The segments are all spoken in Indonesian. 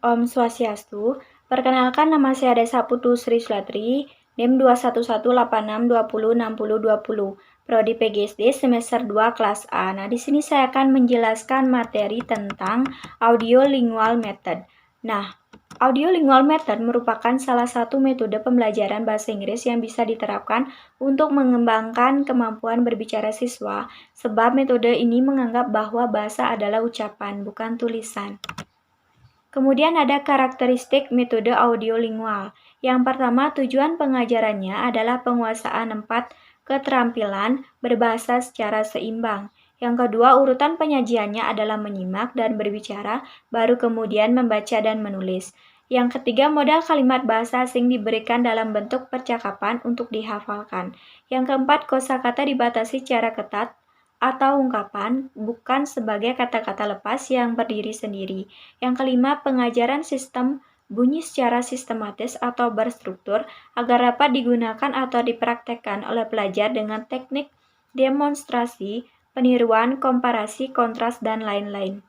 Om Swastiastu, perkenalkan nama saya Desa Putu Sri Sulatri, NIM 21186206020, Prodi PGSD semester 2 kelas A. Nah, di sini saya akan menjelaskan materi tentang audiolingual method. Nah, audiolingual method merupakan salah satu metode pembelajaran bahasa Inggris yang bisa diterapkan untuk mengembangkan kemampuan berbicara siswa, sebab metode ini menganggap bahwa bahasa adalah ucapan, bukan tulisan. Kemudian ada karakteristik metode audiolingual. Yang pertama, tujuan pengajarannya adalah penguasaan 4 keterampilan berbahasa secara seimbang. Yang kedua, urutan penyajiannya adalah menyimak dan berbicara, baru kemudian membaca dan menulis. Yang ketiga, modal kalimat bahasa asing diberikan dalam bentuk percakapan untuk dihafalkan. Yang keempat, kosakata dibatasi secara ketat atau ungkapan bukan sebagai kata-kata lepas yang berdiri sendiri. Yang kelima, pengajaran sistem bunyi secara sistematis atau berstruktur agar dapat digunakan atau dipraktekkan oleh pelajar dengan teknik demonstrasi, peniruan, komparasi, kontras, dan lain-lain.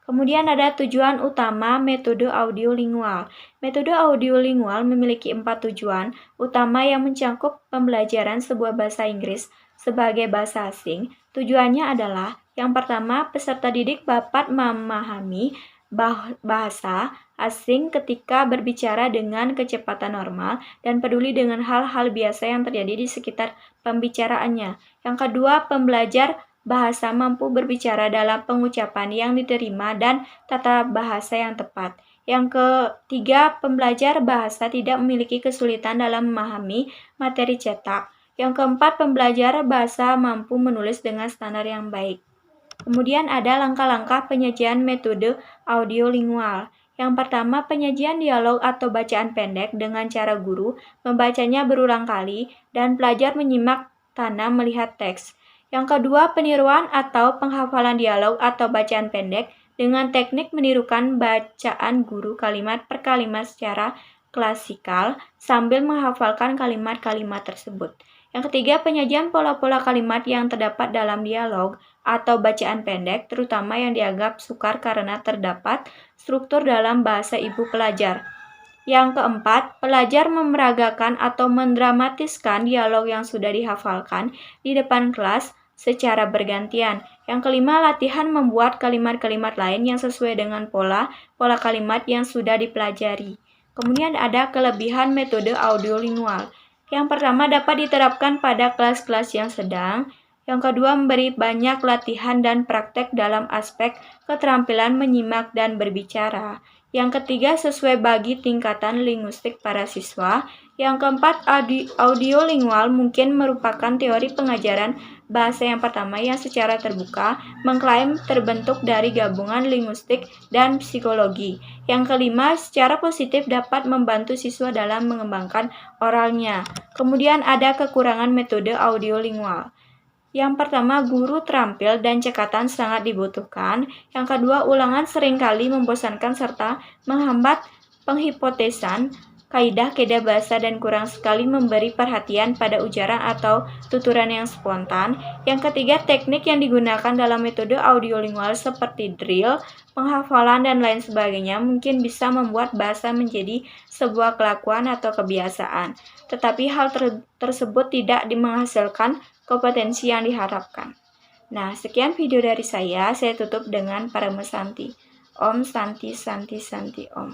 Kemudian ada tujuan utama metode audiolingual. Metode audiolingual memiliki 4 tujuan utama yang mencakup pembelajaran sebuah bahasa Inggris sebagai bahasa asing. Tujuannya adalah yang pertama, peserta didik dapat memahami bahasa asing ketika berbicara dengan kecepatan normal dan peduli dengan hal-hal biasa yang terjadi di sekitar pembicaraannya. Yang kedua, pembelajar bahasa mampu berbicara dalam pengucapan yang diterima dan tata bahasa yang tepat. Yang ketiga, pembelajar bahasa tidak memiliki kesulitan dalam memahami materi cetak. Yang keempat, pembelajar bahasa mampu menulis dengan standar yang baik. Kemudian ada langkah-langkah penyajian metode audiolingual. Yang pertama, penyajian dialog atau bacaan pendek dengan cara guru membacanya berulang kali dan pelajar menyimak tanpa melihat teks. Yang kedua, peniruan atau penghafalan dialog atau bacaan pendek dengan teknik menirukan bacaan guru kalimat per kalimat secara klasikal sambil menghafalkan kalimat-kalimat tersebut. Yang ketiga, penyajian pola-pola kalimat yang terdapat dalam dialog atau bacaan pendek, terutama yang dianggap sukar karena terdapat struktur dalam bahasa ibu pelajar. Yang keempat, pelajar memeragakan atau mendramatiskan dialog yang sudah dihafalkan di depan kelas secara bergantian. Yang kelima, latihan membuat kalimat-kalimat lain yang sesuai dengan pola kalimat yang sudah dipelajari. Kemudian ada kelebihan metode audiolingual. Yang pertama, dapat diterapkan pada kelas-kelas yang sedang. Yang kedua, memberi banyak latihan dan praktek dalam aspek keterampilan menyimak dan berbicara. Yang ketiga, sesuai bagi tingkatan linguistik para siswa. Yang keempat, audiolingual mungkin merupakan teori pengajaran bahasa yang pertama yang secara terbuka mengklaim terbentuk dari gabungan linguistik dan psikologi. Yang kelima, secara positif dapat membantu siswa dalam mengembangkan oralnya. Kemudian ada kekurangan metode audiolingual. Yang pertama, guru terampil dan cekatan sangat dibutuhkan. Yang kedua, ulangan seringkali membosankan serta menghambat penghipotesan kaidah-kaidah bahasa dan kurang sekali memberi perhatian pada ujaran atau tuturan yang spontan. Yang ketiga, teknik yang digunakan dalam metode audiolingual seperti drill, penghafalan, dan lain sebagainya mungkin bisa membuat bahasa menjadi sebuah kelakuan atau kebiasaan. Tetapi hal tersebut tidak menghasilkan kompetensi yang diharapkan. Nah, sekian video dari saya tutup dengan Parama Santi. Om Santi Santi Santi Om.